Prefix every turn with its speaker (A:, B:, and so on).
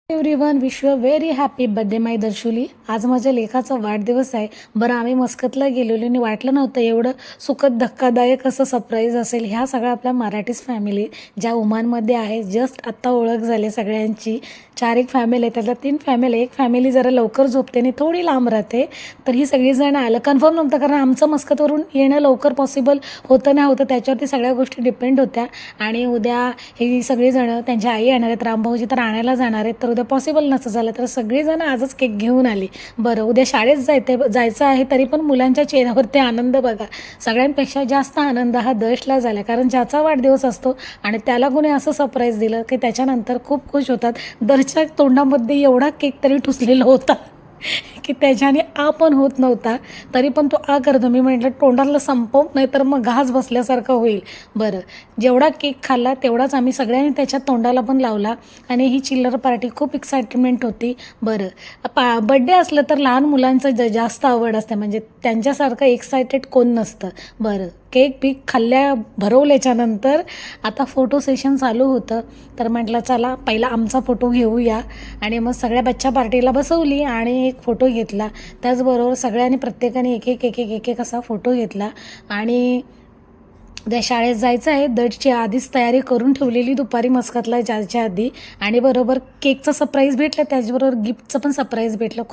A: Everyone, wish you a very happy birthday my दर्शुली. आज माझ्या लेखाचा वाढदिवस आहे. बरं, आम्ही मस्कतला गेलेलो आणि वाटलं नव्हतं एवढं सुखद धक्कादायक असं सरप्राईज असेल. ह्या सगळ्या आपल्या मराठीच फॅमिली ज्या ओमानमध्ये आहे. जस्ट आत्ता ओळख झाली सगळ्यांची. 4 एक फॅमिली आहे, त्यातल्या 3 फॅमिली. एक फॅमिली जरा लवकर झोपते आणि थोडी लांब राहते. तर ही सगळीजण आलं. कन्फर्म नव्हतं कारण आमचं मस्कतवरून येणं लवकर पॉसिबल होतं नाही होतं त्याच्यावरती सगळ्या गोष्टी डिपेंड होत्या. आणि उद्या ही सगळीजणं त्यांच्या आई येणार आहेत, रामभाऊजी तर आणायला जाणार आहेत. तर उद्या पॉसिबल नसतं झालं तर सगळीजण आजच केक घेऊन आली. बरं, उद्या शाळेत जायचं आहे तरी पण मुलांच्या चेहऱ्यावरती आनंद बघा. सगळ्यांपेक्षा जास्त आनंद हा दर्शला झाला कारण ज्याचा वाढदिवस असतो आणि त्याला कोणी असं सरप्राईज दिलं की त्याच्यानंतर खूप खुश होतात. दर्शच्या तोंडामध्ये एवढा केक तरी ठुसलेला होता की त्याच्याने आ पण होत नव्हता. तरी पण तो आ करतो. मी म्हटलं तोंडाला संपव नाही तर मग घास बसल्यासारखं होईल. बरं, जेवढा केक खाल्ला तेवढाच आम्ही सगळ्यांनी त्याच्या तोंडाला पण लावला आणि ही चिल्लर पार्टी खूप एक्साइटमेंट होती. बरं, बड्डे असलं तर लहान मुलांचं जास्त आवड असते, म्हणजे त्यांच्यासारखं एक्सायटेड कोण नसतं. बरं, केक पीक भरवल्याच्यानंतर आता फोटो सेशन चालू होतं. तर म्हटलं चला पहिला आमचा फोटो घेऊया आणि मग सगळ्या बच्चा पार्टीला बसवली आणि एक फोटो घेतला. त्याचबरोबर सगळ्यांनी प्रत्येकाने एक असा फोटो घेतला. आणि उद्या शाळेत जायचं आहे. दटची आधीच तयारी करून ठेवलेली दुपारी मस्कतला जायच्या आधी. आणि बरोबर केकचं सरप्राईज भेटलं, त्याचबरोबर गिफ्टचं पण सरप्राईज भेटलं.